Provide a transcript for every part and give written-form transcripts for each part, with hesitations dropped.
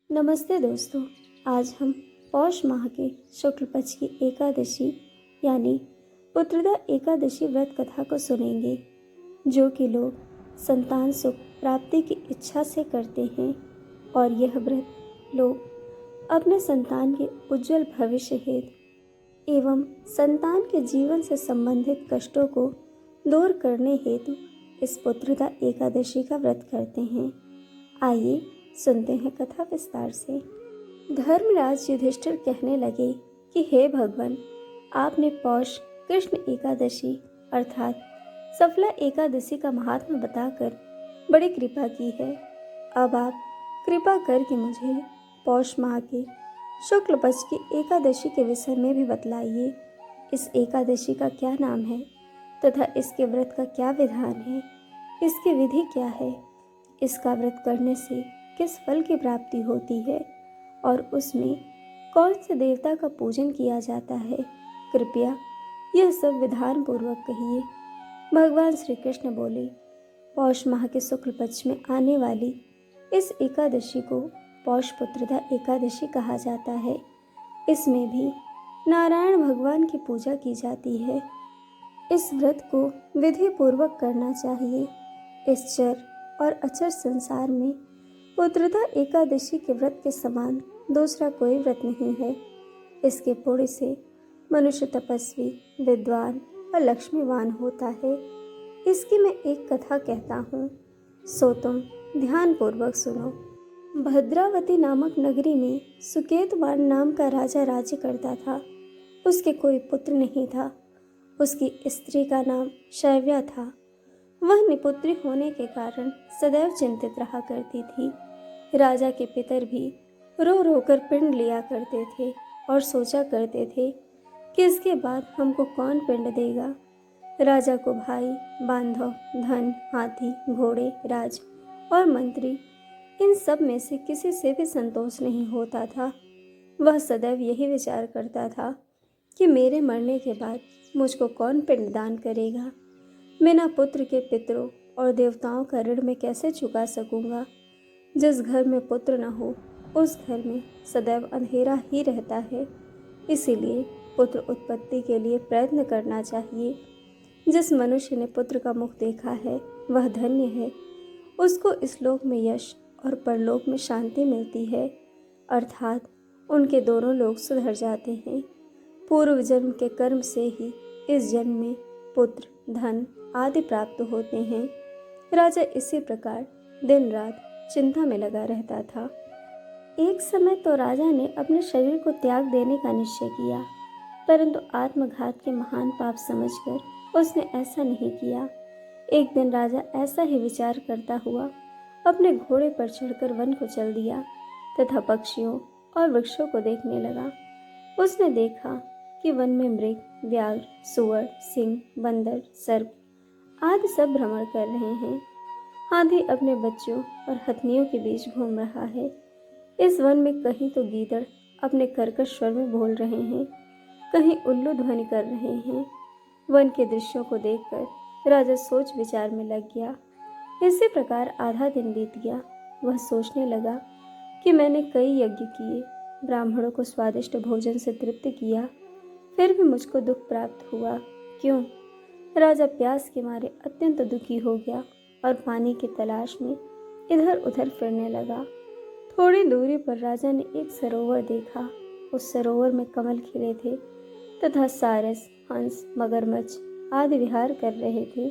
नमस्ते दोस्तों। आज हम पौष माह के शुक्ल पक्ष की एकादशी यानी पुत्रदा एकादशी व्रत कथा को सुनेंगे, जो कि लोग संतान सुख प्राप्ति की इच्छा से करते हैं। और यह व्रत लोग अपने संतान के उज्जवल भविष्य हेतु एवं संतान के जीवन से संबंधित कष्टों को दूर करने हेतु इस पुत्रदा एकादशी का व्रत करते हैं। आइए सुनते हैं कथा विस्तार से। धर्मराज युधिष्ठिर कहने लगे कि हे भगवान, आपने पौष कृष्ण एकादशी अर्थात सफला एकादशी का महात्मा बताकर बड़ी कृपा की है। अब आप कृपा करके मुझे पौष माह के शुक्ल पक्ष की एकादशी के विषय में भी बतलाइए। इस एकादशी का क्या नाम है तथा इसके व्रत का क्या विधान है, इसकी विधि क्या है, इसका व्रत करने से किस फल की प्राप्ति होती है और उसमें कौन से देवता का पूजन किया जाता है। कृपया यह सब विधान पूर्वक कहिए। भगवान श्री कृष्ण बोले, पौष माह के शुक्ल पक्ष में आने वाली इस एकादशी को पौष पुत्रदा एकादशी कहा जाता है। इसमें भी नारायण भगवान की पूजा की जाती है। इस व्रत को विधि पूर्वक करना चाहिए। इस चर और अचर संसार में पुत्रदा एकादशी के व्रत के समान दूसरा कोई व्रत नहीं है। इसके पुण्य से मनुष्य तपस्वी, विद्वान और लक्ष्मीवान होता है। इसकी मैं एक कथा कहता हूँ, सो तुम ध्यान पूर्वक सुनो। भद्रावती नामक नगरी में सुकेतवान नाम का राजा राज्य करता था। उसके कोई पुत्र नहीं था। उसकी स्त्री का नाम शैव्या था। वह निपुत्री होने के कारण सदैव चिंतित रहा करती थी। राजा के पितर भी रो रो कर पिंड लिया करते थे और सोचा करते थे कि इसके बाद हमको कौन पिंड देगा। राजा को भाई, बांधव, धन, हाथी, घोड़े, राज और मंत्री, इन सब में से किसी से भी संतोष नहीं होता था। वह सदैव यही विचार करता था कि मेरे मरने के बाद मुझको कौन पिंडदान करेगा। बिना पुत्र के पितरों और देवताओं का ऋण मैं कैसे चुका सकूंगा। जिस घर में पुत्र न हो उस घर में सदैव अंधेरा ही रहता है। इसीलिए पुत्र उत्पत्ति के लिए प्रयत्न करना चाहिए। जिस मनुष्य ने पुत्र का मुख देखा है वह धन्य है। उसको इस लोक में यश और परलोक में शांति मिलती है, अर्थात उनके दोनों लोग सुधर जाते हैं। पूर्व जन्म के कर्म से ही इस जन्म में पुत्र, धन आदि प्राप्त होते हैं। राजा इसी प्रकार दिन रात चिंता में लगा रहता था। एक समय तो राजा ने अपने शरीर को त्याग देने का निश्चय किया, परंतु आत्मघात के महान पाप समझकर उसने ऐसा नहीं किया। एक दिन राजा ऐसा ही विचार करता हुआ अपने घोड़े पर चढ़कर वन को चल दिया तथा पक्षियों और वृक्षों को देखने लगा। उसने देखा कि वन में मृग, व्याघ्र, सुअर, सिंह, बंदर, सर्प आदि सब भ्रमण कर रहे हैं। हाथी अपने बच्चों और हथनियों के बीच घूम रहा है। इस वन में कहीं तो गीदड़ अपने कर्कश स्वर में बोल रहे हैं, कहीं उल्लू ध्वनि कर रहे हैं। वन के दृश्यों को देखकर राजा सोच विचार में लग गया। इसी प्रकार आधा दिन बीत गया। वह सोचने लगा कि मैंने कई यज्ञ किए, ब्राह्मणों को स्वादिष्ट भोजन से तृप्त किया, फिर भी मुझको दुख प्राप्त हुआ। क्यों? राजा प्यास के मारे अत्यंत दुखी हो गया और पानी की तलाश में इधर उधर फिरने लगा। थोड़ी दूरी पर राजा ने एक सरोवर देखा। उस सरोवर में कमल खिले थे तथा सारस, हंस, मगरमच्छ आदि विहार कर रहे थे।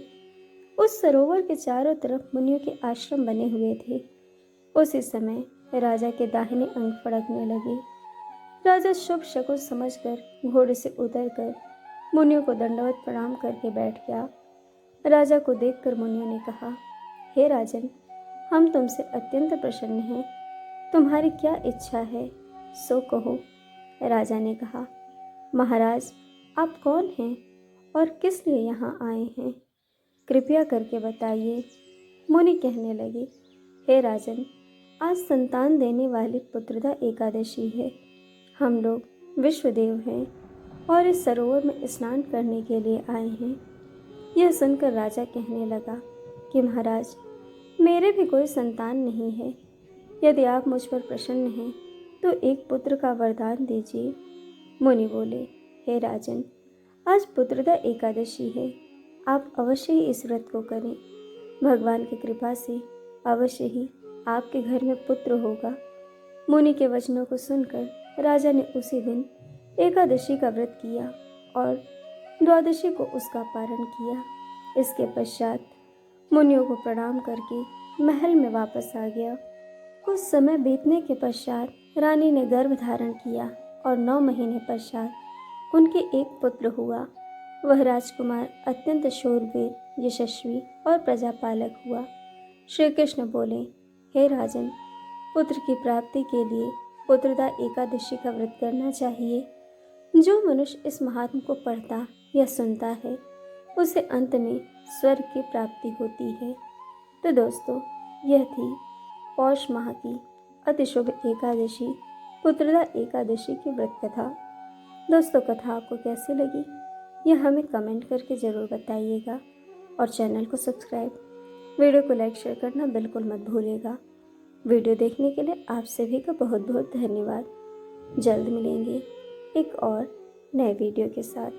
उस सरोवर के चारों तरफ मुनियों के आश्रम बने हुए थे। उसी समय राजा के दाहिने अंग फड़कने लगे। राजा शुभ शकुन समझकर घोड़े से उतरकर मुनियों को दंडवत प्रणाम करके बैठ गया। राजा को देखकर मुनियों ने कहा, हे राजन, हम तुमसे अत्यंत प्रसन्न हैं। तुम्हारी क्या इच्छा है, सो कहो। राजा ने कहा, महाराज, आप कौन हैं और किस लिए यहाँ आए हैं, कृपया करके बताइए। मुनि कहने लगे, हे राजन, आज संतान देने वाली पुत्रदा एकादशी है। हम लोग विश्वदेव हैं और इस सरोवर में स्नान करने के लिए आए हैं। यह सुनकर राजा कहने लगा कि महाराज, मेरे भी कोई संतान नहीं है। यदि आप मुझ पर प्रसन्न हैं तो एक पुत्र का वरदान दीजिए। मुनि बोले, हे राजन, आज पुत्रदा एकादशी है, आप अवश्य ही इस व्रत को करें। भगवान की कृपा से अवश्य ही आपके घर में पुत्र होगा। मुनि के वचनों को सुनकर राजा ने उसी दिन एकादशी का व्रत किया और द्वादशी को उसका पारण किया। इसके पश्चात मुनियों को प्रणाम करके महल में वापस आ गया। कुछ समय बीतने के पश्चात रानी ने गर्भ धारण किया और 9 महीने पश्चात उनके एक पुत्र हुआ। वह राजकुमार अत्यंत शूरवीर, यशस्वी और प्रजापालक हुआ। श्री कृष्ण बोले, हे राजन, पुत्र की प्राप्ति के लिए पुत्रदा एकादशी का व्रत करना चाहिए। जो मनुष्य इस महात्म को पढ़ता या सुनता है उसे अंत में स्वर्ग की प्राप्ति होती है। तो दोस्तों, यह थी पौष माह की अति शुभ एकादशी, पुत्रदा एकादशी की व्रत कथा। दोस्तों, कथा आपको कैसी लगी यह हमें कमेंट करके ज़रूर बताइएगा और चैनल को सब्सक्राइब, वीडियो को लाइक शेयर करना बिल्कुल मत भूलिएगा। वीडियो देखने के लिए आप सभी का बहुत बहुत धन्यवाद। जल्द मिलेंगे एक और नए वीडियो के साथ।